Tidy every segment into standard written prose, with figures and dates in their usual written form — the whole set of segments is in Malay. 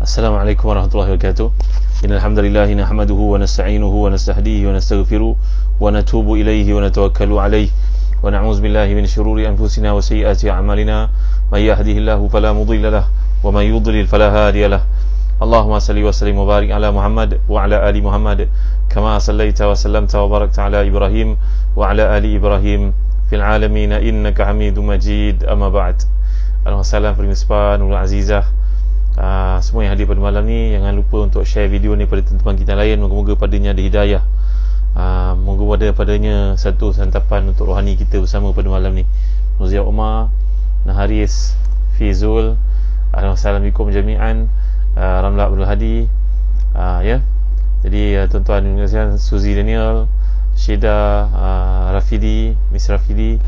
Assalamualaikum warahmatullahi wabarakatuh. Innal hamdalillah nahmaduhu wa nasta'inuhu wa nastahdihi wa nastaghfiruh wa natubu ilaihi wa natawakkalu alaihi wa na'udzu billahi min shururi anfusina wa sayyiati a'malina may yahdihillahu fala mudilla lahu wa may yudlil fala hadiya lahu. Allahumma salli wa sallim wa barik ala Muhammad wa ala ali Muhammad kama sallaita wa sallamta wa barakta ala Ibrahim wa ala ali Ibrahim fil alamin innaka Hamidum Majid. Amma ba'd. Alhamdulillah, permispan Nurul Azizah, semua yang hadir pada malam ni, jangan lupa untuk share video ni pada teman-teman kita lain. Moga-moga padanya ada hidayah, moga padanya satu santapan untuk rohani kita bersama pada malam ni. Nuzia Umar, Naharis, Fizul, Assalamualaikum jami'an, Ramla Abdul Hadi, ya. Jadi tuan-tuan Suzy Daniel, Syeda, Rafidi, Miss Rafidi,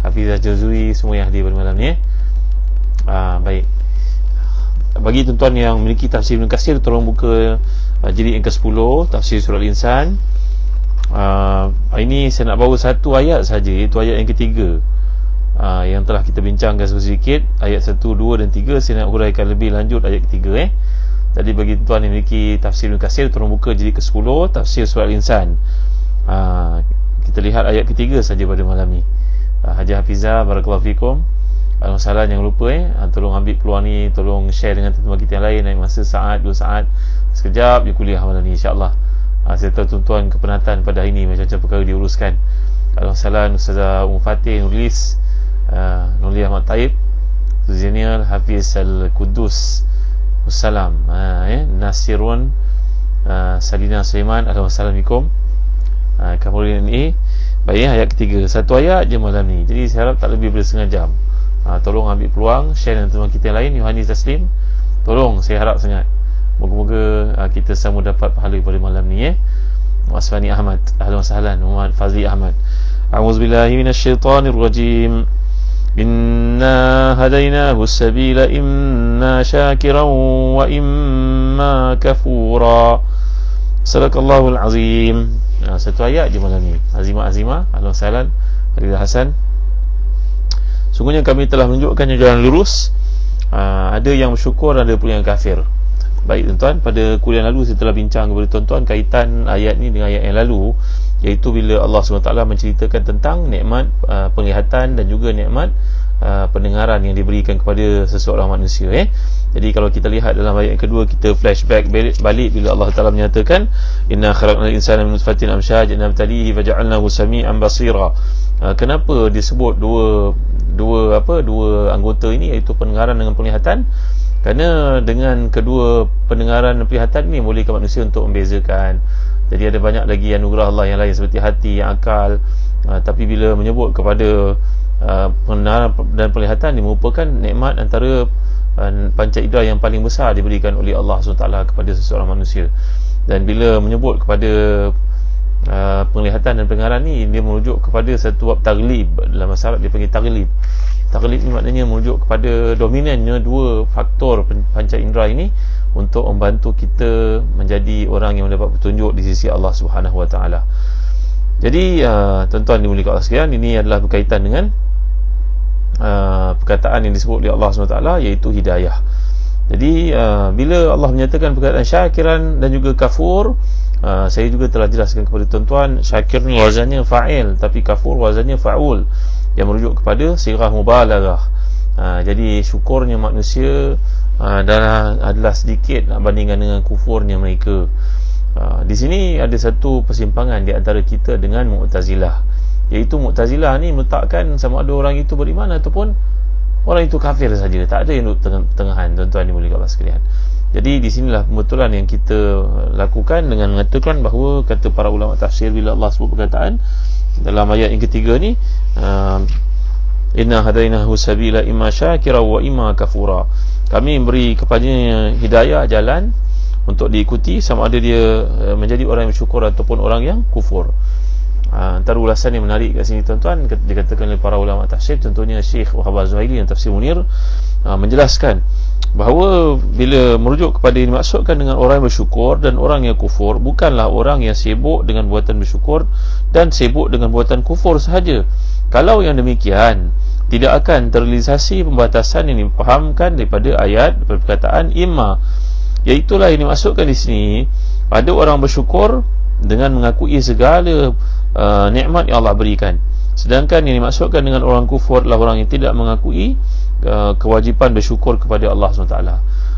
Hafizah Jazui, semua yang hadir pada malam ni. Baik. Bagi tuan-tuan yang memiliki tafsir Ibn Katsir, tolong buka jilid yang ke-10 tafsir surah Al-Insan. Ini saya nak bawa satu ayat saja, iaitu ayat yang ketiga, yang telah kita bincangkan sedikit. Ayat 1, 2 dan 3 saya nak huraikan lebih lanjut ayat ketiga. Jadi bagi tuan-tuan yang memiliki tafsir Ibn Katsir, tolong buka jilid ke-10 tafsir surah Al-Insan. Kita lihat ayat ketiga saja pada malam ni. Haji Hafizah, barakallahu fikum. Alhamdulillah, jangan lupa tolong ambil peluang ni, tolong share dengan teman-teman kita yang lain. Naik masa saat, 2 saat, sekejap je kuliah malam ni, insyaAllah. Saya tahu tuan-tuan kepenatan pada hari ni, macam-macam perkara diuruskan. Alhamdulillah, Ustazah Fatih, Nulis, Nuliah Mat Taib, Zinial, Hafiz Al-Qudus, Wassalam, Nasirun, Salina Sulaiman. Assalamualaikum. Kemudian ni, baik, ayat ketiga, satu ayat je malam ni. Jadi saya harap tak lebih daripada setengah jam. Tolong ambil peluang, share dengan teman kita yang lain. Yohanis Taslim, tolong, saya harap sangat. Moga-moga kita sama dapat pahala pada malam ni. Wasfani Ahmad, ahlan wa sahlan. Muhammad Fazli Ahmad. A'udzubillahi minasyaitonir rajim. Inna hadainahu as-sabila imma syakiran wa imma kafura. Sadaqallahul azim. Satu ayat je malam ni. Azimah, ahlan wa sahlan. Ridha Hasan. Sungguhnya kami telah menunjukkan jalan lurus. Ada yang bersyukur, ada pula yang kafir. Baik tuan-tuan, pada kuliah lalu saya telah bincang kepada tuan-tuan kaitan ayat ni dengan ayat yang lalu, iaitu bila Allah SWT menceritakan tentang nikmat penglihatan dan juga nikmat pendengaran yang diberikan kepada seseorang manusia. Jadi kalau kita lihat dalam ayat yang kedua, kita flashback balik bila Allah Taala menyatakan inna khalaqnal insana min nutfatin amsyaj nabtalihi faja'alnahu sami'an basira. Kenapa disebut dua anggota ini, iaitu pendengaran dengan penglihatan? Kerana dengan kedua pendengaran dan penglihatan ini bolehkan manusia untuk membezakan. Jadi ada banyak lagi anugerah Allah yang lain seperti hati, yang akal. Tapi bila menyebut kepada pendengaran dan penglihatan, ini merupakan nikmat antara panca indera yang paling besar diberikan oleh Allah SWT kepada seseorang manusia. Dan bila menyebut kepada penglihatan dan pendengaran ni, dia merujuk kepada satu taglib. Dalam bahasa Arab dia panggil taglib. Taglib ni maknanya merujuk kepada dominannya dua faktor panca indera ini untuk membantu kita menjadi orang yang mendapat petunjuk di sisi Allah Subhanahu Wa Taala. Jadi tuan-tuan dimuliakan Allah sekalian, ini adalah berkaitan dengan perkataan yang disebut oleh Allah SWT, iaitu hidayah. Jadi bila Allah menyatakan perkataan syakiran dan juga kafur, saya juga telah jelaskan kepada tuan-tuan, syakir ni wazannya fa'il, tapi kafur wazannya fa'ul, yang merujuk kepada sirah mubalaghah. Jadi syukurnya manusia adalah sedikit nak bandingkan dengan kufurnya mereka. Di sini ada satu persimpangan di antara kita dengan Mu'tazilah, iaitu Mu'tazilah ni meletakkan sama ada orang itu beriman ataupun orang itu kafir saja, tak ada yang duduk tengahan, tuan-tuan dimuliakan Allah sekalian. Jadi di sinilah pembetulan yang kita lakukan dengan mengatakan bahawa kata para ulama tafsir, bila Allah sebut perkataan dalam ayat yang ketiga ni, inna hadainahu sabila imma syakira wa imma kafura, kami beri kepadanya hidayah, jalan untuk diikuti, sama ada dia menjadi orang yang bersyukur ataupun orang yang kufur. Antara ulasan yang menarik kat sini tuan-tuan, dikatakan oleh para ulama tafsir, contohnya Syekh Wahab Az-Zuhaili yang tafsir Munir, menjelaskan bahawa bila merujuk kepada ini, dimaksudkan dengan orang yang bersyukur dan orang yang kufur bukanlah orang yang sibuk dengan buatan bersyukur dan sibuk dengan buatan kufur sahaja. Kalau yang demikian, tidak akan terrealisasi pembatasan yang dipahamkan daripada ayat, daripada perkataan imma Iaitulah yang dimaksudkan di sini, ada orang bersyukur dengan mengakui segala nikmat yang Allah berikan. Sedangkan yang dimaksudkan dengan orang kufur adalah orang yang tidak mengakui kewajipan bersyukur kepada Allah SWT.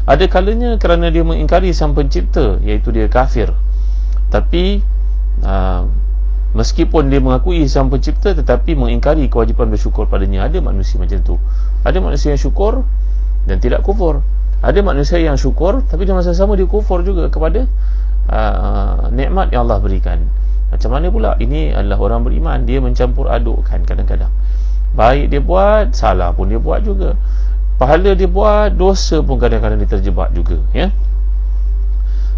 Ada kalanya kerana dia mengingkari sang pencipta, iaitu dia kafir. Tapi meskipun dia mengakui sang pencipta, tetapi mengingkari kewajipan bersyukur padanya. Ada manusia macam tu. Ada manusia yang syukur dan tidak kufur. Ada manusia yang syukur tapi di masa sama dia kufur juga kepada nikmat yang Allah berikan. Macam mana pula? Ini adalah orang beriman, dia mencampur adukkan kadang-kadang. Baik dia buat, salah pun dia buat juga. Pahala dia buat, dosa pun kadang-kadang dia terjebak juga, ya.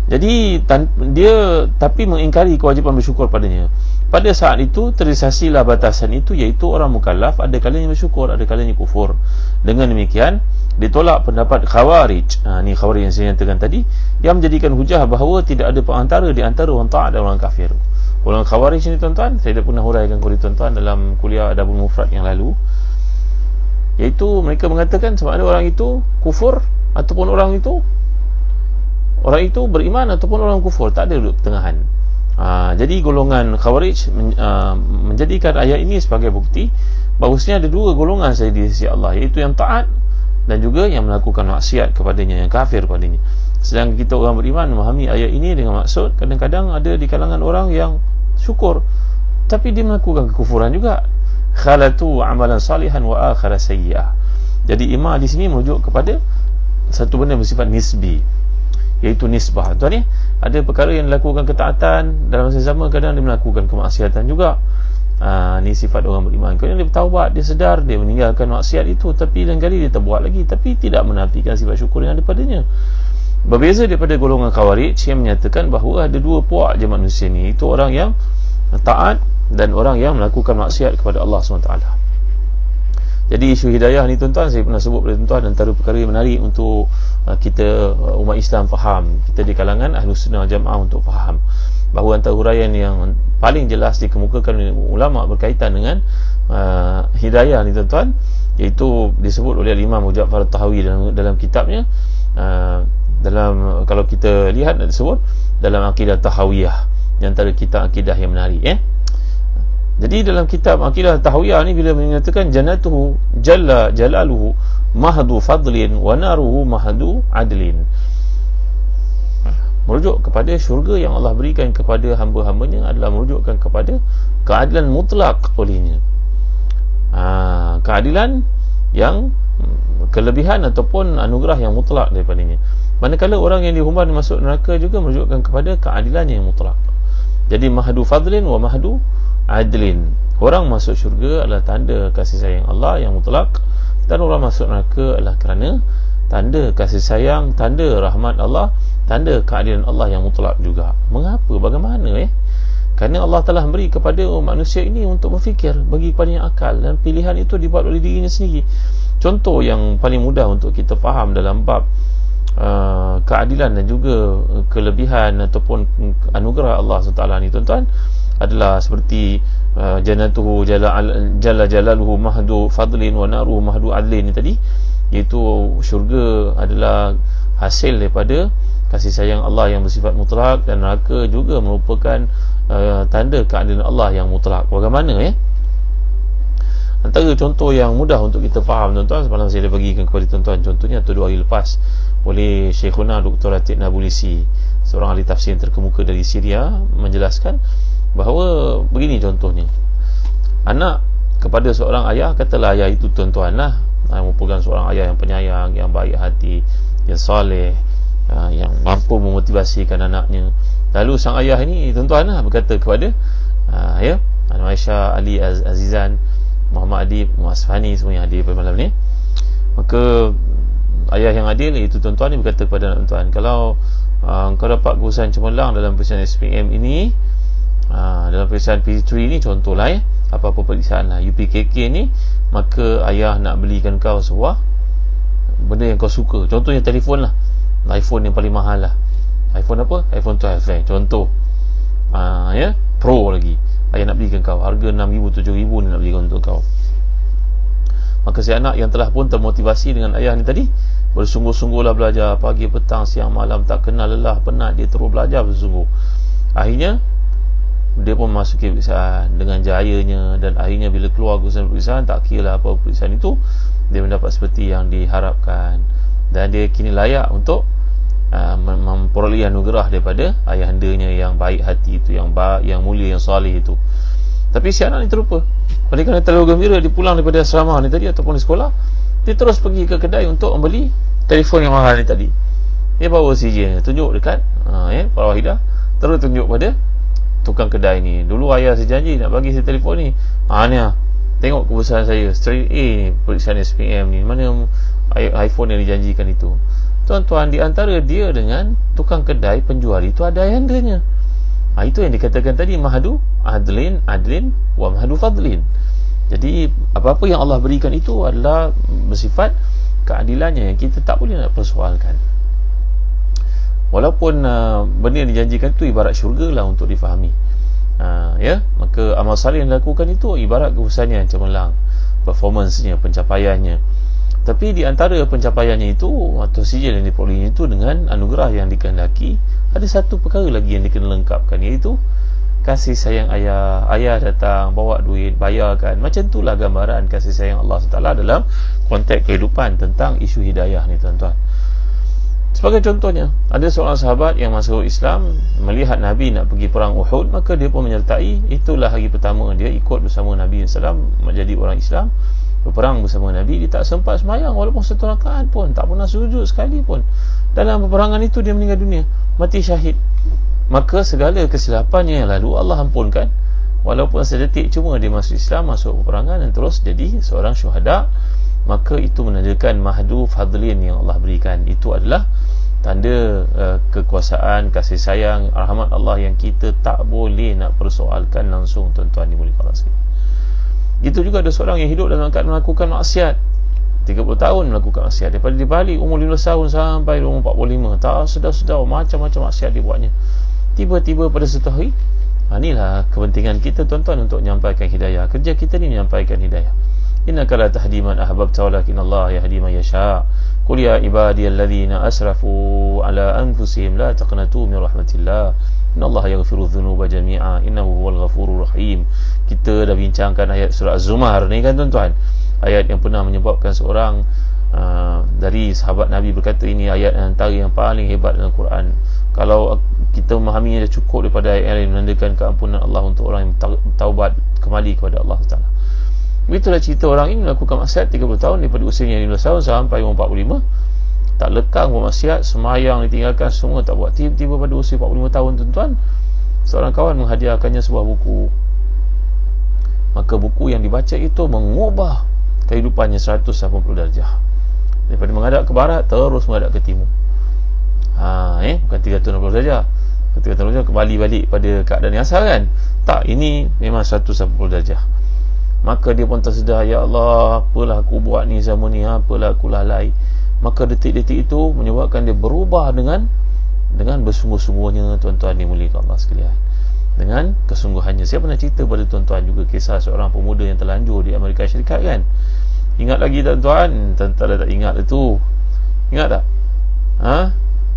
Jadi dia tapi mengingkari kewajipan bersyukur padanya. Pada saat itu terrealisasilah batasan itu, iaitu orang mukallaf ada kalanya bersyukur, ada kalanya kufur. Dengan demikian ditolak pendapat Khawarij. Ni Khawarij yang saya nyatakan tadi, yang menjadikan hujah bahawa tidak ada perantara di antara orang taat dan orang kafir. Orang Khawarij ni tuan-tuan, saya dah pernah huraikan kepada tuan-tuan dalam kuliah Adabul Mufrad yang lalu, iaitu mereka mengatakan sama ada orang itu kufur ataupun orang itu beriman ataupun orang kufur, tak ada duduk pertengahan. Jadi golongan Khawarij menjadikan ayat ini sebagai bukti bahawasanya ada dua golongan saja di sisi Allah, iaitu yang taat dan juga yang melakukan maksiat kepadanya, yang kafir kepadanya. Sedangkan kita orang beriman memahami ayat ini dengan maksud kadang-kadang ada di kalangan orang yang syukur tapi dia melakukan kekufuran juga. Khalatu amalan salihan wa akhara sayyi'ah. Jadi iman di sini merujuk kepada satu benda bersifat nisbi, iaitu nisbah. Tuan ni, ada perkara yang dilakukan ketaatan, dalam masa sama kadang dia melakukan kemaksiatan juga. Ni sifat orang beriman. Kemudian dia bertaubat, dia sedar, dia meninggalkan maksiat itu, tapi lain kali dia terbuat lagi, tapi tidak menafikan sifat syukur yang ada padanya. Berbeza daripada golongan Khawarij yang menyatakan bahawa ada dua puak je manusia ni, itu orang yang taat dan orang yang melakukan maksiat kepada Allah SWT. Jadi isu hidayah ni tuan-tuan, saya pernah sebut kepada tuan-tuan, antara perkara yang menarik untuk kita umat Islam faham, kita di kalangan Ahlus Sunnah Jamaah untuk faham bahawa antara huraian yang paling jelas dikemukakan oleh ulama berkaitan dengan hidayah ni tuan-tuan, iaitu disebut oleh Imam Ja'far Tahawi dalam kitabnya, dalam, kalau kita lihat disebut dalam Aqidah Tahawiyah, di antara kitab akidah yang menarik, ya. Jadi dalam kitab Aqidah Tahawiyah ni bila menyatakan jannatuhu jalla jalaluhu mahdu fadlin wa naruhu mahdu adlin, merujuk kepada syurga yang Allah berikan kepada hamba-hambanya adalah merujukkan kepada keadilan mutlak olehnya. Keadilan yang kelebihan ataupun anugerah yang mutlak daripadanya. Manakala orang yang dihumban masuk neraka juga merujukkan kepada keadilan yang mutlak. Jadi mahdu fadlin wa mahdu adlin. Orang masuk syurga adalah tanda kasih sayang Allah yang mutlak, dan orang masuk neraka adalah kerana tanda kasih sayang, tanda rahmat Allah, tanda keadilan Allah yang mutlak juga. Mengapa? Bagaimana? Kerana Allah telah beri kepada manusia ini untuk berfikir, bagi kepadanya akal, dan pilihan itu dibuat oleh dirinya sendiri. Contoh yang paling mudah untuk kita faham dalam bab keadilan dan juga kelebihan ataupun anugerah Allah SWT ni tuan-tuan, adalah seperti jannatuhu jalla jalaluhu mahdu fadlin wa naruhu mahdu adlin ni tadi, iaitu syurga adalah hasil daripada kasih sayang Allah yang bersifat mutlak, dan neraka juga merupakan tanda keadilan Allah yang mutlak. Bagaimana antara contoh yang mudah untuk kita faham tuan-tuan, semalam saya dah bagikan kepada tuan-tuan contohnya atau 2 hari lepas oleh Syekhuna Dr. Atiq Nabulisi, seorang ahli tafsir yang terkemuka dari Syria, menjelaskan bahawa begini contohnya. Anak kepada seorang ayah, katalah ayah itu tuan-tuan lah, merupakan seorang ayah yang penyayang, yang baik hati, yang soleh, yang mampu memotivasikan anaknya. Lalu sang ayah ini tuan-tuan lah berkata kepada Aisyah, Ali Azizan, Muhammad Adib, Muasfani, semua yang hadir pada malam ni, maka ayah yang adil itu tuan-tuan ni berkata kepada anak tuan, kalau kau dapat keputusan cemerlang dalam peperiksaan SPM ini, dalam peperiksaan P3 ni contohlah, apa-apa peperiksaan lah UPKK ni, maka ayah nak belikan kau sebuah benda yang kau suka. Contohnya telefon lah, iPhone yang paling mahal lah. iPhone apa? iPhone 12 contoh, Pro lagi. Ayah nak belikan kau, harga 6,000, 7,000 ni nak belikan untuk kau. Maka si anak yang telah pun termotivasi dengan ayah ni tadi, bersungguh-sungguhlah belajar, pagi, petang, siang, malam, tak kenal lelah, penat, dia terus belajar bersungguh. Akhirnya dia pun masuki peperiksaan dengan jayanya, dan akhirnya bila keluar peperiksaan, tak kira lah apa peperiksaan itu, dia mendapat seperti yang diharapkan, dan dia kini layak untuk memperoleh anugerah daripada ayahandanya yang baik hati itu, yang mulia, yang salih itu. Tapi si anak ni terlupa. Oleh kerana terlalu gembira dia pulang daripada asrama ni tadi ataupun di sekolah, dia terus pergi ke kedai untuk membeli telefon yang mahal ni tadi. Dia bawa CJ, tunjuk dekat Pak Wahidah, terus tunjuk pada tukang kedai ni. Dulu ayah saya janji nak bagi saya telefon ni. Ni tengok kebesaran saya, straight A ni periksaan SPM ni, mana iPhone yang dijanjikan itu. Tuan-tuan, di antara dia dengan tukang kedai penjual itu ada ayahandanya. Itu yang dikatakan tadi, mahdu adlin wa mahdu fadlin. Jadi apa-apa yang Allah berikan itu adalah bersifat keadilannya yang kita tak boleh nak persoalkan. Walaupun benda yang dijanjikan itu ibarat syurga lah untuk difahami. Maka amal salih yang dilakukan itu ibarat kehusannya yang cemerlang, performancenya, pencapaiannya. Tapi di antara pencapaiannya itu atau sijil yang diperoleh itu dengan anugerah yang dikehendaki, ada satu perkara lagi yang dikena lengkapkan, iaitu kasih sayang ayah. Ayah datang bawa duit, bayarkan. Macam itulah gambaran kasih sayang Allah SWT dalam konteks kehidupan tentang isu hidayah ni, tuan-tuan. Sebagai contohnya, ada seorang sahabat yang masuk Islam, melihat Nabi nak pergi perang Uhud, maka dia pun menyertai. Itulah hari pertama dia ikut bersama Nabi SAW menjadi orang Islam, berperang bersama Nabi. Dia tak sempat semayang walaupun satu rakaat pun, tak pernah sujud sekali pun. Dalam peperangan itu dia meninggal dunia, mati syahid. Maka segala kesilapannya yang lalu Allah ampunkan, walaupun sedetik cuma dia masuk Islam, masuk peperangan dan terus jadi seorang syuhada. Maka itu menandakan mahdu fadlin yang Allah berikan. Itu adalah tanda kekuasaan, kasih sayang, rahmat Allah yang kita tak boleh nak persoalkan langsung, tuan-tuan dimuliakan Allah sekalian. Itu juga ada seorang yang hidup dalam keadaan melakukan maksiat, 30 tahun melakukan maksiat, daripada dia balik umur 15 tahun sampai umur 45, tak sedar-sedar macam-macam maksiat dia buatnya. Tiba-tiba pada satu hari, inilah kepentingan kita, tuan-tuan, untuk menyampaikan hidayah. Kerja kita ni menyampaikan hidayah. Innaka la tahdi man ahbabta walakin Allah yahdi man yasha. Qul ya ibadiyalladzina asrafu ala anfusihim la taqnatu min rahmatillah. Innallaha yaghfiru dhunuba jami'a innahu huwal ghafurur rahim. Kita dah bincangkan ayat surah Az-Zumar ni kan, tuan-tuan. Ayat yang pernah menyebabkan seorang dari sahabat Nabi berkata, ini ayat antara yang paling hebat dalam Quran. Kalau kita memahaminya dah cukup daripada ayat yang menandakan keampunan Allah untuk orang yang taubat kembali kepada Allah Taala. Begitulah cerita orang ini melakukan maksiat 30 tahun, daripada usianya 15 tahun sampai umur 45. Tak lekang buat maksiat, semayang ditinggalkan, semua tak buat. Tiba-tiba pada usia 45 tahun, tuan-tuan, seorang kawan menghadiahkannya sebuah buku. Maka buku yang dibaca itu mengubah kehidupannya 180 darjah. Daripada menghadap ke barat terus menghadap ke timur. Bukan 360 darjah. Ketika terus kembali balik pada keadaan yang asal kan. Tak, ini memang 180 darjah. Maka dia pun tersedar, ya Allah, apalah aku buat ni sama ni, apalah aku lalai. Maka detik-detik itu menyebabkan dia berubah dengan bersungguh-sungguhnya, tuan-tuan dimuliakan Allah sekalian. Dengan kesungguhannya. Saya pernah cerita pada tuan-tuan juga kisah seorang pemuda yang terlanjur di Amerika Syarikat kan. Ingat lagi tuan-tuan? Tak ingat itu. Ingat tak?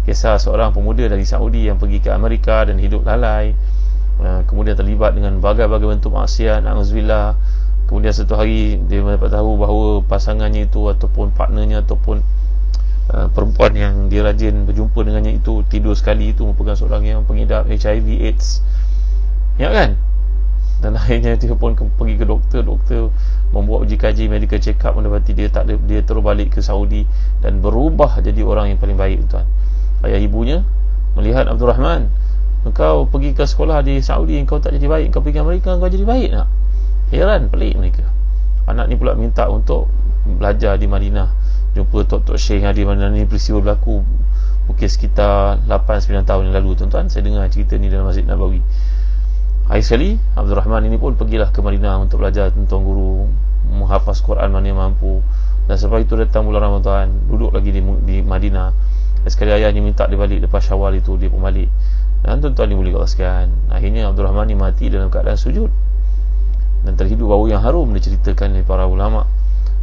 Kisah seorang pemuda dari Saudi yang pergi ke Amerika dan hidup lalai, kemudian terlibat dengan berbagai bentuk maksiat, na'udzubillah. Kemudian satu hari dia dapat tahu bahawa pasangannya itu ataupun partnernya ataupun perempuan yang dia rajin berjumpa dengannya itu tidur sekali itu merupakan seorang yang pengidap HIV AIDS, ya kan? Dan akhirnya dia pun pergi ke doktor membuat uji kaji medical check up, mendapati dia terus balik ke Saudi dan berubah jadi orang yang paling baik, tuan. Ayah ibunya melihat, Abdul Rahman, engkau pergi ke sekolah di Saudi, engkau tak jadi baik, engkau pergi Amerika, engkau jadi baik tak? Heran, pelik mereka. Anak ni pula minta untuk belajar di Madinah, jumpa Tok Syekh yang di Madinah. Ni peristiwa berlaku mungkin sekitar 8-9 tahun yang lalu, tuan-tuan. Saya dengar cerita ni dalam Masjid Nabawi. Hari sekali Abdul Rahman ini pun pergilah ke Madinah untuk belajar tentang guru, menghafaz Quran mana yang mampu. Dan sebab itu datang bulan Ramadan, duduk lagi di Madinah. Dan sekali ayahnya minta dia balik lepas Syawal itu, dia pun balik. Dan tuan-tuan dimuliakan sekalian, akhirnya Abdul Rahman ni mati dalam keadaan sujud dan terhidup bau yang harum, diceritakan oleh para ulama.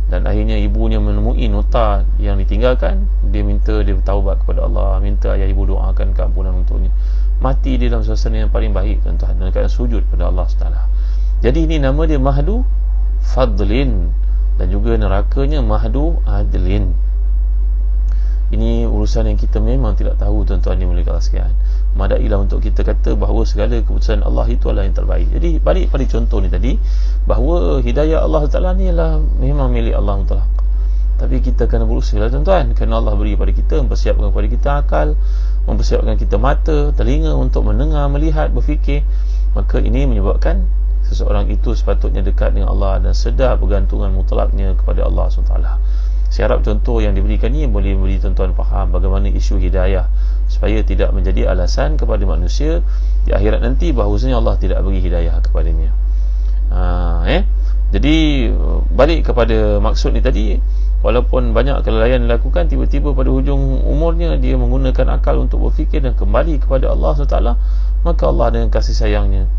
Dan akhirnya ibunya menemui nota yang ditinggalkan dia bertaubat kepada Allah, minta ayah ibu doakan keampunan untuknya, mati dia dalam suasana yang paling baik tuan-tuan, dalam keadaan sujud pada Allah SWT. Jadi ini nama dia mahdu fadlin, dan juga nerakanya mahdu adlin. Ini urusan yang kita memang tidak tahu tuan-tuan yang mulia Allah sekalian. Madailah untuk kita kata bahawa segala keputusan Allah itu adalah yang terbaik. Jadi balik pada contoh ni tadi, bahawa hidayah Allah Ta'ala ni adalah memang milik Allah Ta'ala. Tapi kita kena berusaha tuan-tuan, kerana Allah beri pada kita, mempersiapkan kepada kita akal, mempersiapkan kita mata, telinga untuk mendengar, melihat, berfikir. Maka ini menyebabkan seseorang itu sepatutnya dekat dengan Allah dan sedar pergantungan mutlaknya kepada Allah SWT. Saya harap contoh yang diberikan ni boleh beri tuan-tuan faham bagaimana isu hidayah, supaya tidak menjadi alasan kepada manusia di akhirat nanti bahawasanya Allah tidak beri hidayah kepadanya. Jadi balik kepada maksud ni tadi, walaupun banyak kelalaian dilakukan, tiba-tiba pada hujung umurnya dia menggunakan akal untuk berfikir dan kembali kepada Allah SWT, maka Allah dengan kasih sayangnya,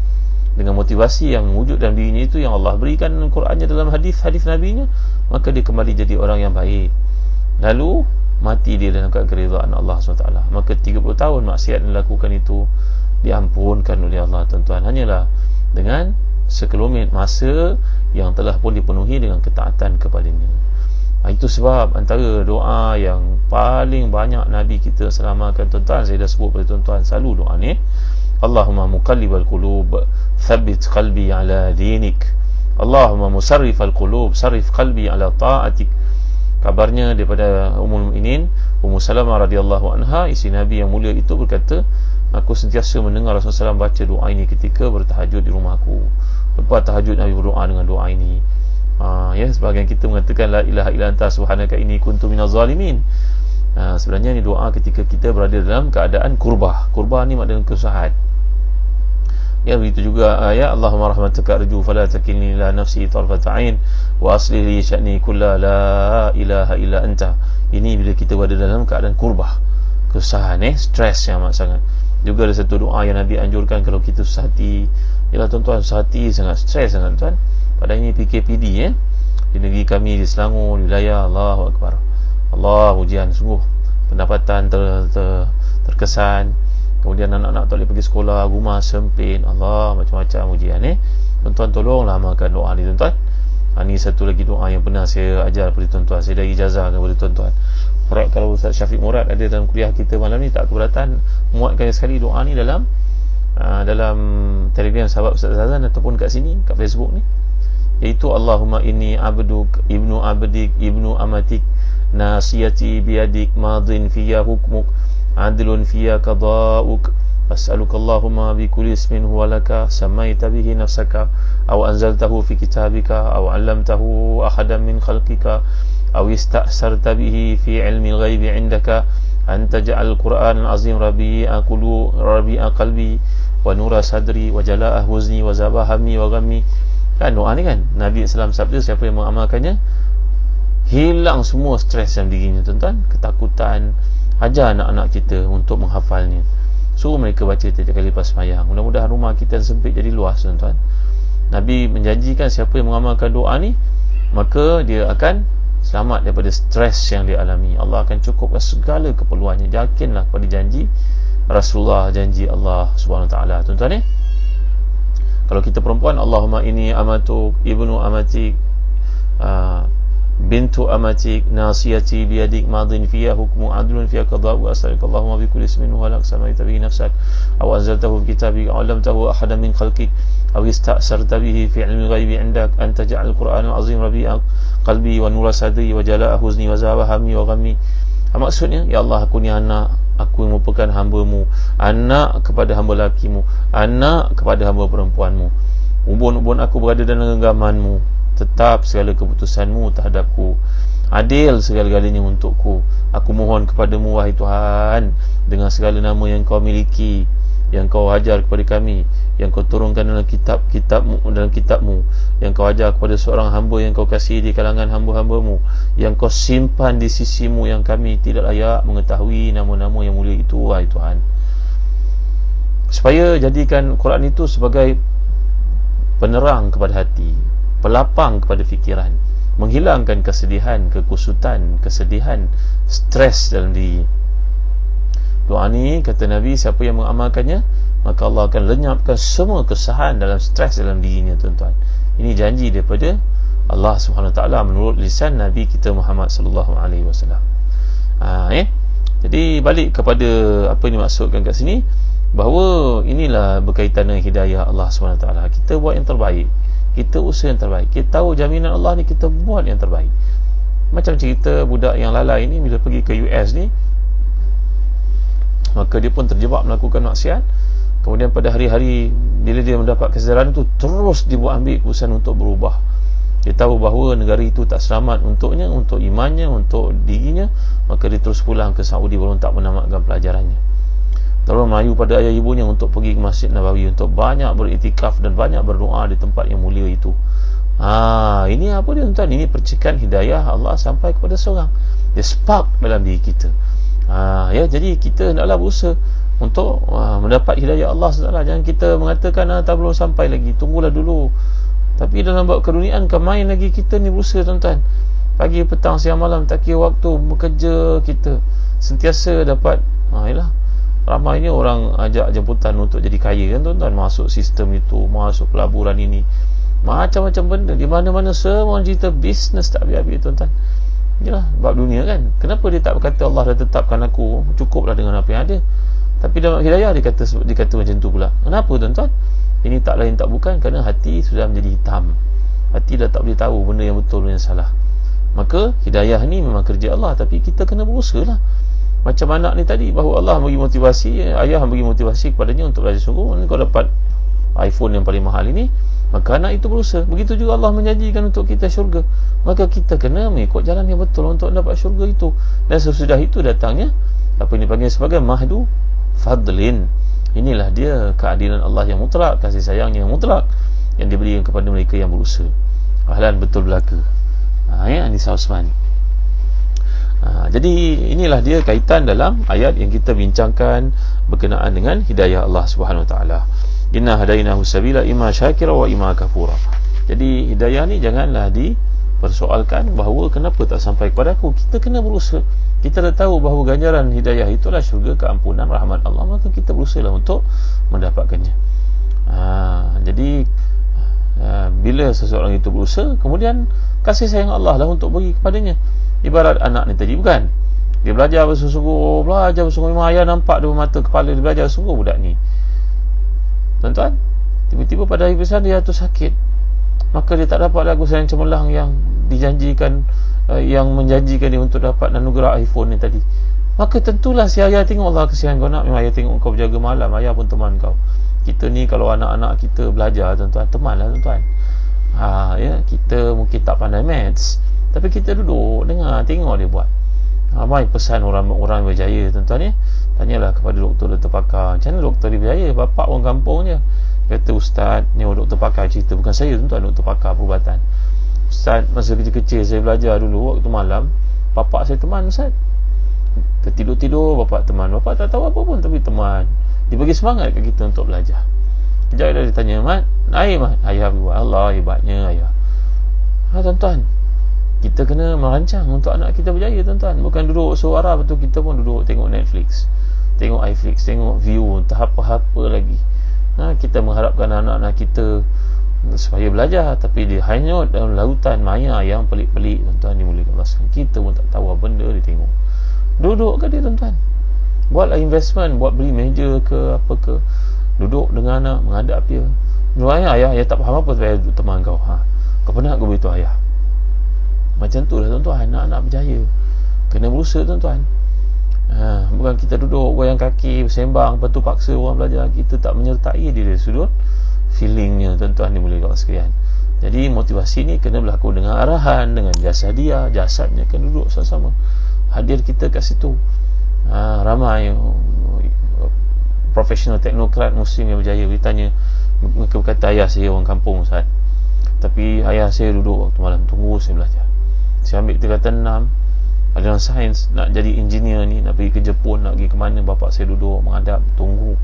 dengan motivasi yang wujud dalam dirinya itu yang Allah berikan dalam Qurannya, dalam hadis-hadis Nabi-Nya, maka dia kembali jadi orang yang baik, lalu mati dia dalam keridhaan Allah SWT. Maka 30 tahun maksiat yang dilakukan itu diampunkan oleh Allah tuan-tuan, hanyalah dengan sekelumit masa yang telah pun dipenuhi dengan ketaatan kepadanya. Itu sebab antara doa yang paling banyak Nabi kita selamatkan tuan-tuan, saya dah sebut pada tuan-tuan selalu doa ni, Allahumma muqallibal qulub thabbit qalbi ala dinik, Allahumma musarrifal qulub sarrif qalbi ala ta'atik. Kabarnya daripada Ummul Mukminin Ummu Salamah radhiyallahu anha, isteri Nabi yang mulia itu, berkata, aku sentiasa mendengar Rasulullah SAW baca doa ini ketika bertahajud di rumahku. Lepas tahajud Nabi berdoa dengan doa ini. Sebahagian kita mengatakan la ilaha illa anta subhanaka inni kuntu minaz zalimin. Sebenarnya ini doa ketika kita berada dalam keadaan kurbah. Kurbah ni maknanya kesusahan. Begitu juga ya Allahumma rahmataka arju fala takilni ila nafsi tarfata ain wa aslih li sya'ni kulla la ilaha illa anta. Ini bila kita berada dalam keadaan kurbah, kesusahan, stres yang amat sangat. Juga ada satu doa yang Nabi anjurkan kalau kita susah hati. Yalah tuan-tuan, susah hati, sangat stres sangat tuan. Pada ini PKPD di negeri kami di Selangor, di wilayah, Allahu Akbar, Allah ujian sungguh, pendapatan terkesan, kemudian anak-anak tak boleh pergi sekolah, rumah sempit, Allah, macam-macam ujian. Tuan-tuan tolonglah amalkan doa ni tuan-tuan. Ini satu lagi doa yang pernah saya ajar kepada tuan-tuan, saya dah ijazah kepada tuan-tuan. Harap kalau Ustaz Syafiq Murad ada dalam kuliah kita malam ni tak keberatan muatkan sekali doa ni dalam Telegram sahabat Ustaz Azan ataupun kat sini, kat Facebook ni, iaitu Allahumma inni abduk ibnu abdik ibnu amatik nasiyati biyadik madin fiyya hukmuk adlun fiyya qada'uk as'aluka Allahumma bi kulli ismin huwa laka samaita bihi nafsaka aw anzaltahu fi kitabika aw 'allamtahu ahadan min khalqika aw ista'sarta bihi fi 'ilmi al-ghaibi 'indaka an taj'al al-Qur'an al-'azim rabi'a qalbi wa nura sadri wa jala'a huzni wa zaba hammi wa ghammi. Kan doa ni kan Nabi SAW sabda, siapa yang mengamalkannya hilang semua stres dalam dirinya tuan-tuan, ketakutan. Ajar anak-anak kita untuk menghafalnya, suruh mereka baca tiap kali lepas sembahyang. Mudah-mudahan rumah kita yang sempit jadi luas tuan-tuan. Nabi menjanjikan siapa yang mengamalkan doa ni, maka dia akan selamat daripada stres yang dia alami. Allah akan cukupkan segala keperluannya. Yakinlah pada janji Rasulullah, janji Allah Subhanahu Wa Taala tuan-tuan. Kalau kita perempuan, Allahumma inni amatuk ibnu amatik bintu amatik nasiyati biyadik madin fiyya hukmu adlun fiyya qada'u as'aluka Allahumma bi kulli ismin huwa lak samaita bihi nafsak aw anzaltahu fi kitabika aw 'allamtahu ahadan min khalqik aw ista'sarta bihi fi 'ilmi al-ghaibi 'indak an taj'al al-Qur'an al-'azim rabi'a qalbi wa nura sadri wa jala'a huzni wa zaba hammi wa ghammi. Maksudnya, ya Allah, aku ni anak, aku merupakan hamba-Mu, anak kepada hamba lelaki-Mu, anak kepada hamba perempuan-Mu. Ubun-ubun aku berada dalam genggaman-Mu. Tetap segala keputusan-Mu terhadapku, adil segala-galanya untukku. Aku mohon kepadamu, wahai Tuhan, dengan segala nama yang Kau miliki, yang Kau ajar kepada kami, yang Kau turunkan dalam kitab-Mu, yang Kau ajar kepada seorang hamba yang Kau kasihi di kalangan hamba-hamba-Mu, yang Kau simpan di sisi-Mu, yang kami tidak layak mengetahui nama-nama yang mulia itu, wahai Tuhan. Supaya jadikan Quran itu sebagai penerang kepada hati, pelapang kepada fikiran, menghilangkan kesedihan, kekusutan, kesedihan, stres dalam diri. Doa ni kata Nabi, siapa yang mengamalkannya, maka Allah akan lenyapkan semua kesahan dalam stres dalam dirinya, tuan-tuan. Ini janji daripada Allah Subhanahu Wa Taala menurut lisan Nabi kita Muhammad sallallahu alaihi wasallam. Jadi balik kepada apa yang dimaksudkan kat sini, bahawa inilah berkaitan dengan hidayah Allah Subhanahu Wa Taala. Kita buat yang terbaik, kita usaha yang terbaik, kita tahu jaminan Allah ni, kita buat yang terbaik. Macam cerita budak yang lalai ni, bila pergi ke US ni, maka dia pun terjebak melakukan maksiat. Kemudian pada hari-hari bila dia mendapat kesedaran itu, terus dia buat ambil keputusan untuk berubah. Dia tahu bahawa negara itu tak selamat untuknya, untuk imannya, untuk dirinya, maka dia terus pulang ke Saudi walaupun tak menamatkan pelajarannya. Terus merayu pada ayah ibunya untuk pergi ke Masjid Nabawi, untuk banyak beriktikaf dan banyak berdoa di tempat yang mulia itu. Ini apa dia, tuan-tuan? Ini percikan hidayah Allah sampai kepada seorang. Dia spark dalam diri kita. Jadi kita hendaklah berusaha untuk mendapat hidayah Allah SWT. Jangan kita mengatakan tak belum sampai lagi, tunggulah dulu. Tapi dalam bab keduniaan, main lagi kita ni berusaha, tuan-tuan. Pagi, petang, siang, malam, tak kira waktu, bekerja kita sentiasa dapat. Ramainya orang ajak jemputan untuk jadi kaya, kan, tuan-tuan. Masuk sistem itu, masuk pelaburan ini, macam-macam benda. Di mana-mana semua cerita bisnes tak habis-habis, tuan-tuan. Yalah, bab dunia kan. Kenapa dia tak berkata Allah dah tetapkan aku, cukuplah dengan apa yang ada? Tapi dalam hidayah dia kata macam tu pula. Kenapa, tuan-tuan? Ini tak lain tak bukan kerana hati sudah menjadi hitam. Hati dah tak boleh tahu benda yang betul dan yang salah. Maka hidayah ni memang kerja Allah, tapi kita kena berusaha lah. Macam anak ni tadi, bahawa Allah bagi motivasi, ayah bagi motivasi kepadanya untuk belajar sungguh. Kau dapat iPhone yang paling mahal ini, maka anak itu berusaha. Begitu juga Allah menjanjikan untuk kita syurga, maka kita kena mengikut jalan yang betul untuk dapat syurga itu. Dan sesudah itu datangnya apa yang dipanggil sebagai mahdu fadlin. Inilah dia keadilan Allah yang mutlak, kasih sayangnya yang mutlak yang diberikan kepada mereka yang berusaha. Ahlan betul belaka. Anissa Osman. Jadi inilah dia kaitan dalam ayat yang kita bincangkan berkenaan dengan hidayah Allah Subhanahu Wa Taala. Inna hadainahu sabila imma syakira wa imma kafura. Jadi hidayah ni janganlah dipersoalkan bahawa kenapa tak sampai kepada aku. Kita kena berusaha. Kita dah tahu bahawa ganjaran hidayah itulah syurga, keampunan, rahmat Allah, maka kita berusahalah untuk mendapatkannya. Jadi bila seseorang itu berusaha, kemudian kasih sayang Allah lah untuk bagi kepadanya. Ibarat anak ni tadi, bukan? Dia belajar bersungguh-sungguh, memang ayah nampak dia mata kepala dia belajar sungguh budak ni. Tuan-tuan, tiba-tiba pada hari besar dia jatuh sakit, maka dia tak dapat lagu sayang cemerlang yang dijanjikan, yang menjanjikan dia untuk dapat anugerah iPhone ni tadi. Maka tentulah si ayah tengok, Allah kesian kau nak, memang ayah tengok kau berjaga malam, ayah pun teman kau. Kita ni kalau anak-anak kita belajar, tuan-tuan, temanlah, tuan-tuan. Kita mungkin tak pandai maths, tapi kita duduk dengar, tengok dia buat. Ramai pesan orang berjaya, tuan-tuan, tanyalah kepada doktor pakar. Macam mana doktor dia berjaya? Bapak orang kampung je kata, ustaz ni doktor pakar cerita, bukan saya, tuan-tuan, doktor pakar perubatan. Ustaz, masa kecil-kecil saya belajar dulu, waktu malam bapak saya teman, ustaz. Tertidur-tidur bapak teman, bapak tak tahu apa pun tapi teman. Dia bagi semangat kat kita untuk belajar. Kejap dia tanya, Mat, air Mat? Ayah buat. Allah, hebatnya ayah. Tuan-tuan, kita kena merancang untuk anak kita berjaya, tuan-tuan. Bukan duduk suara betul, kita pun duduk tengok Netflix, tengok iFlix, tengok View, entah apa-apa lagi. Kita mengharapkan anak-anak kita supaya belajar, tapi dia hanyut dalam lautan maya yang pelik-pelik, tuan-tuan, dimuliakan Allah. Kita pun tak tahu apa benda dia tengok. Duduk ke dia, tuan-tuan, buatlah investment, buat beli meja ke apa ke, duduk dengan anak, menghadap dia. Ayah tak faham apa, saya duduk teman kau. Kau pernah aku beritahu ayah? Macam tu lah, tuan-tuan, anak-anak berjaya. Kena berusaha, tuan-tuan. Bukan kita duduk goyang kaki bersembang, lepas tu paksa orang belajar. Kita tak menyertai dia dari sudut feelingnya, tuan-tuan, dimuliakan Allah sekalian. Jadi motivasi ni kena berlaku dengan arahan, dengan jasadnya kena duduk sama-sama, hadir kita kat situ. Ramai profesional teknokrat muslim yang berjaya. Ditanya, mereka berkata, ayah saya orang kampung, Ustaz, tapi ayah saya duduk waktu malam tunggu saya belajar. Saya ambil tingkatan 6 aliran sains, nak jadi engineer ni, nak pergi ke Jepun, nak pergi ke mana, bapak saya duduk menghadap tunggu.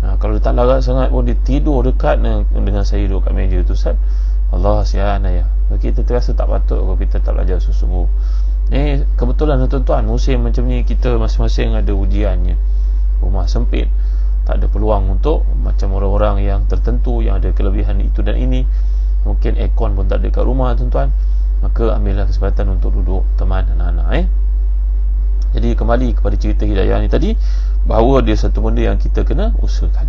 Kalau dia tak larat sangat pun, dia tidur dekat dengan saya duduk kat meja tu, Ustaz. Allah sian ayah, kita terasa tak patut kalau kita tak belajar sungguh-sungguh. Ni kebetulan tuan-tuan, musim macam ni kita masing-masing ada ujiannya, rumah sempit, tak ada peluang untuk macam orang-orang yang tertentu yang ada kelebihan itu dan ini, mungkin aircon pun tak ada kat rumah tuan-tuan, maka ambillah kesempatan untuk duduk teman anak-anak. Jadi kembali kepada cerita hidayah ni tadi, bahawa dia satu benda yang kita kena usahakan.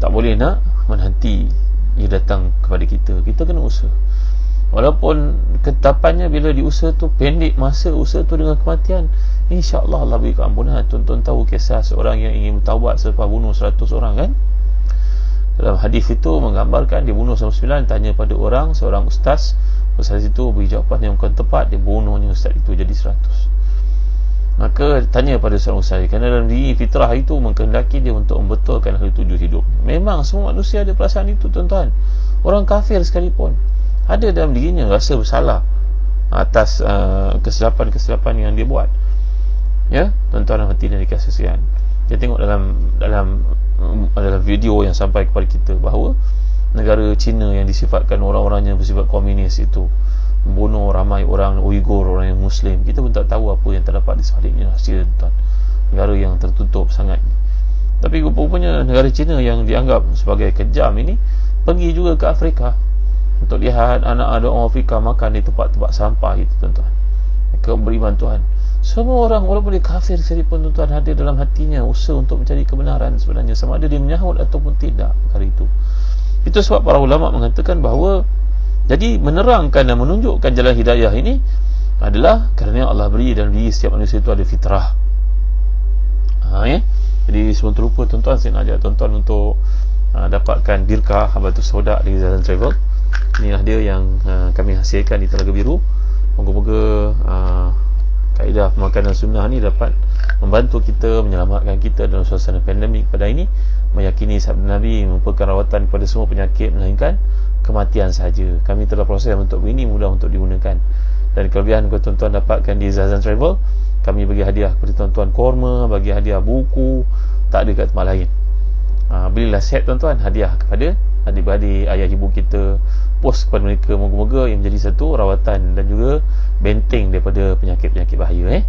Tak boleh nak menanti ia datang kepada kita, kita kena usaha. Walaupun ketapannya bila diusaha tu pendek masa usaha tu dengan kematian, insya-Allah Allah beri keampunan. Tuan-tuan tahu kisah seorang yang ingin bertaubat selepas bunuh 100 orang kan? Dalam hadis itu menggambarkan dia bunuh 99, tanya pada orang, seorang ustaz itu beri jawapan yang bukan tepat, dia bunuhnya ustaz itu jadi 100. Maka tanya pada seorang ustaz, kerana dalam diri fitrah itu mengkehendaki dia untuk membetulkan hal tujuh hidup. Memang semua manusia ada perasaan itu tuan-tuan. Orang kafir sekalipun ada dalam dirinya rasa bersalah atas kesilapan-kesilapan yang dia buat. Ya, tuan-tuan dan hadirin dikasihi sekalian. Kita tengok dalam video yang sampai kepada kita bahawa negara China yang disifatkan orang-orangnya bersifat komunis itu membunuh ramai orang Uyghur, orang yang Muslim. Kita pun tak tahu apa yang terdapat di sebaliknya, rahsia tuan. Negara yang tertutup sangat. Tapi rupanya negara China yang dianggap sebagai kejam ini pergi juga ke Afrika untuk lihat anak-anak orang Afrika makan di tempat-tempat sampah itu tuan-tuan. Mereka beri bantuan. Semua orang walaupun dia kafir sekalipun tuan-tuan, ada dalam hatinya usaha untuk mencari kebenaran sebenarnya, sama ada dia menyahut ataupun tidak perkara itu. Itu sebab para ulama mengatakan bahawa jadi menerangkan dan menunjukkan jalan hidayah ini adalah kerana Allah beri dan diri setiap manusia itu ada fitrah. Jadi sebelum terlupa tuan-tuan, saya nak ajak tuan-tuan untuk dapatkan Birkah Habatus Sauda di Zazan Travel. Inilah dia yang kami hasilkan di Telaga Biru. Moga-moga kaedah pemakanan sunnah ni dapat membantu kita, menyelamatkan kita dalam suasana pandemik pada ini. Meyakini sabda Nabi merupakan rawatan kepada semua penyakit melainkan kematian sahaja. Kami telah proses untuk ini mudah untuk digunakan. Dan kelebihan kalau tuan-tuan dapatkan di Zazan Travel, kami bagi hadiah kepada tuan-tuan kurma, bagi hadiah buku, tak ada kat tempat lain. Belilah set tuan-tuan, hadiah kepada adik-beradik, ayah ibu kita, post kepada mereka. Moga-moga ia menjadi satu rawatan dan juga benteng daripada penyakit-penyakit bahaya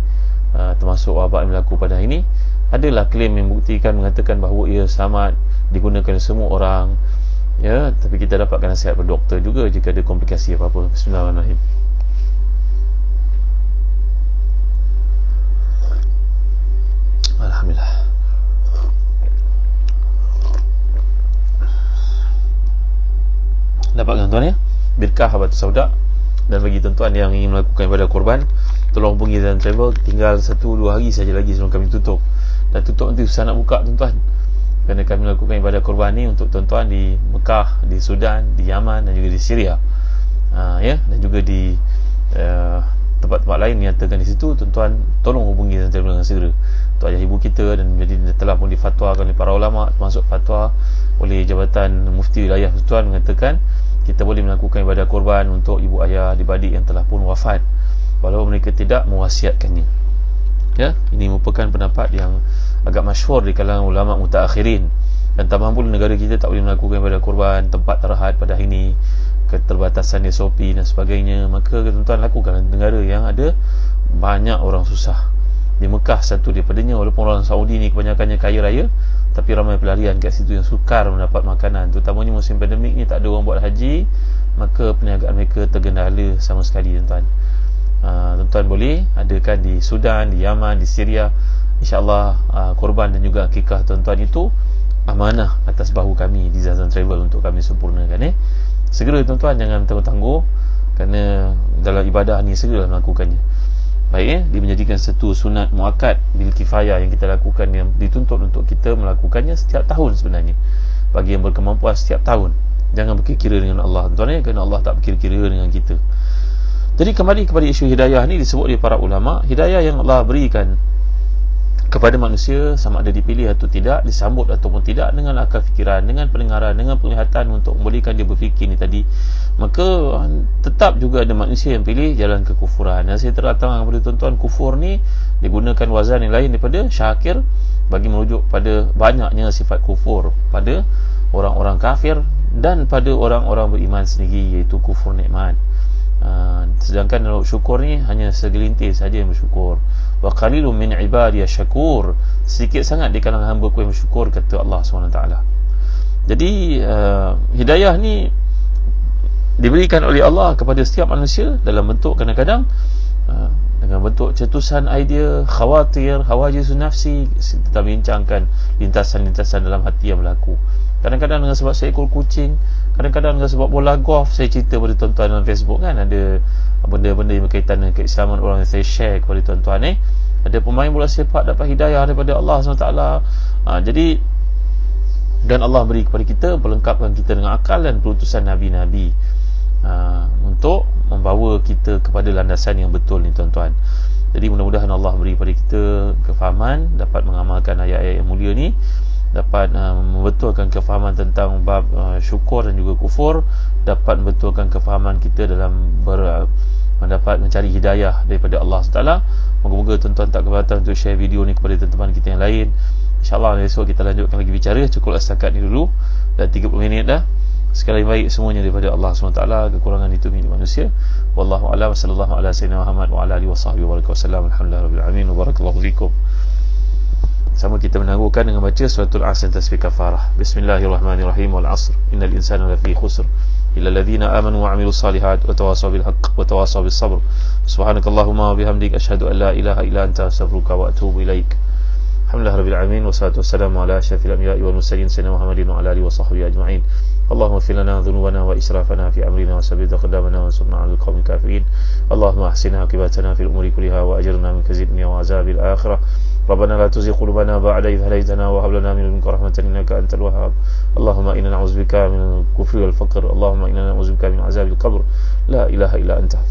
termasuk wabak yang berlaku pada hari ini. Adalah klaim yang membuktikan, mengatakan bahawa ia selamat, digunakan semua orang, ya. Tapi kita dapatkan nasihat dari doktor juga jika ada komplikasi apa-apa. Bismillahirrahmanirrahim. Alhamdulillah. Dapatkan tuan ya, Birkah Habatus Sauda. Dan bagi tuan-tuan yang ingin melakukan ibadah korban, tolong hubungi Zazan Travel. Tinggal 1-2 hari saja lagi sebelum kami tutup. Dan tutup nanti susah nak buka tuan-tuan, kerana kami melakukan ibadah korban ni untuk tuan-tuan di Mekah, di Sudan, di Yaman dan juga di Syria, ya, dan juga di tempat-tempat lain yang nyatakan di situ. Tuan-tuan tolong hubungi Zazan Travel dengan segera untuk ayah ibu kita. Dan jadi telah pun difatwakan oleh para ulama, termasuk fatwa oleh Jabatan Mufti Wilayah tuan mengatakan kita boleh melakukan ibadah korban untuk ibu ayah adik-beradik yang telah pun wafat walaupun mereka tidak mewasiatkannya. Ya, ini merupakan pendapat yang agak masyhur di kalangan ulama mutaakhirin. Dan tambahan pula negara kita tak boleh melakukan ibadah korban, tempat terhad pada hari ini, keterbatasan SOP dan sebagainya. Maka tuan-tuan lakukan negara yang ada banyak orang susah. Di Mekah satu daripadanya, walaupun orang Saudi ni kebanyakannya kaya raya, tapi ramai pelarian kat situ yang sukar mendapat makanan. Terutamanya musim pandemik ni tak ada orang buat haji, maka perniagaan mereka tergendala sama sekali tuan-tuan. Tuan-tuan boleh adakan di Sudan, di Yaman, di Syria. InsyaAllah korban dan juga akikah tuan-tuan itu amanah atas bahu kami di Zazan Travel untuk kami sempurnakan. Segera tuan-tuan, jangan tangguh-tangguh, kerana dalam ibadah ni segera melakukannya. Baik, dia menjadikan satu sunat muakkad bil kifayah yang kita lakukan, yang dituntut untuk kita melakukannya setiap tahun sebenarnya. Bagi yang berkemampuan setiap tahun, jangan berkira-kira dengan Allah tuan-tuan, kerana Allah tak berkira-kira dengan kita. Jadi kembali kepada isu hidayah ni, disebut oleh para ulama, hidayah yang Allah berikan kepada manusia sama ada dipilih atau tidak, disambut ataupun tidak dengan akal fikiran, dengan pendengaran, dengan penglihatan untuk memberikan dia berfikir ni tadi, maka tetap juga ada manusia yang pilih jalan kekufuran. Dan saya terang kepada tuan-tuan, kufur ni digunakan wazan yang lain daripada syakir bagi merujuk pada banyaknya sifat kufur pada orang-orang kafir dan pada orang-orang beriman sendiri, iaitu kufur nikmat. Sedangkan kalau syukur ni hanya segelintir saja yang bersyukur. Wa qalilun min ibadiyas syakur, sedikit sangat di kalangan hamba-Ku yang bersyukur, kata Allah SWT. Jadi hidayah ni diberikan oleh Allah kepada setiap manusia dalam bentuk kadang-kadang dengan bentuk cetusan idea, khawatir, hawajisun nafsi. Kita bincangkan lintasan-lintasan dalam hati yang berlaku. Kadang-kadang dengan sebab seekor kucing, kadang-kadang dengan sebab bola golf. Saya cerita pada tuan-tuan dalam Facebook kan, ada benda-benda yang berkaitan dengan keislaman orang yang saya share kepada tuan-tuan. Ada pemain bola sepak dapat hidayah daripada Allah SWT. Jadi, dan Allah beri kepada kita, melengkapkan kita dengan akal dan perutusan Nabi-Nabi untuk membawa kita kepada landasan yang betul ni tuan-tuan. Jadi mudah-mudahan Allah beri kepada kita kefahaman, dapat mengamalkan ayat-ayat yang mulia ni, dapat membetulkan kefahaman tentang bab syukur dan juga kufur, dapat membetulkan kefahaman kita dalam mendapat mencari hidayah daripada Allah SWT. Moga-moga tuan-tuan tak keberatan untuk share video ni kepada teman-teman kita yang lain. InsyaAllah esok kita lanjutkan lagi bicara. Cukup setakat ni dulu, dah 30 minit dah. Sekali baik semuanya daripada Allah SWT. Kekurangan itu milik manusia. Wallahu a'lam. Sallallahu ala sayyidina Muhammad wa ala alihi wa sahbihi wa wasallam. Alhamdulillah rabbil alamin. Wa barakallahu fikum. Sama kita menangguhkan dengan baca suratul Asr tasbih kafarah. Bismillahirrahmanirrahim. Wal 'asr. Innal insana lafi khusr illa alladhina amanu wa 'amilus salihat wa tawasaw bil haqq wa tawasaw bis sabr. Subhanakallahumma wa bihamdika asyhadu an la ilaha illa anta astaghfiruka wa atubu ilaik. Alhamdulillah rabbil alamin. Wassalatu wassalamu ala asyrafil anbiya'i wal mursalin sayyidina Muhammadin wa ala alihi wa sahbihi ajma'in. Allahumma ighfir lana dhunubana wa israfana fi amrina wa sabbit aqdamana wa ansurna 'alal qawmil kafirin. Allahumma ahsin 'aqibatana fil umuri kulliha wa ajirna min khizyi dunya wa 'adzabil akhirah. Rabbana la tuzigh qulubana ba'da idh hadaytana wa hab lana min ladunka rahmatan innaka antal wahhab. Allahumma inna na'udzubika minal kufri wal faqr. Allahumma inna na'udzubika min 'adzabil qabr. La ilaha illa anta.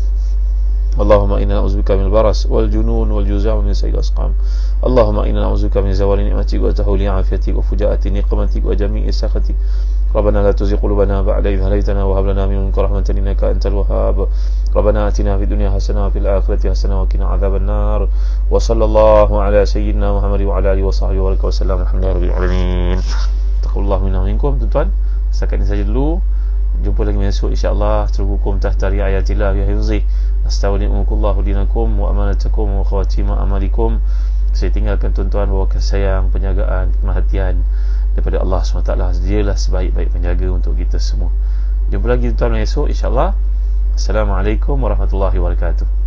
اللهم إنا نعوذ بك من البرص والجنون والجزع ومن سيء الأسقام. اللهم إنا نعوذ بك من زوال نعمتك وتحول عافيتك وفجاءة نقمتك وجميع سخطك. ربنا لا تزغ قلوبنا بعد إذ هديتنا وهب لنا من لدنك رحمة إنك أنت الوهاب. ربنا آتنا في الدنيا حسنة وفي الآخرة حسنة وقنا عذاب النار. وصلى الله على سيدنا محمد وعلى آله وصحبه وسلم. الحمد لله رب العالمين. تقبل الله منا ومنكم. Tuan-tuan, setakat ini saja dulu. Jumpa lagi besok insya-Allah. Terhukum tahta riayatillah wa hifzih. Astagfirullahaladzim dinakum wa amanatakum wa khawatima amalikum. Saya tinggalkan tuan-tuan bawa kasih sayang, penjagaan, perhatian daripada Allah SWT. Dialah sebaik-baik penjaga untuk kita semua. Jumpa lagi tuan-tuan esok insya-Allah. Assalamualaikum warahmatullahi wabarakatuh.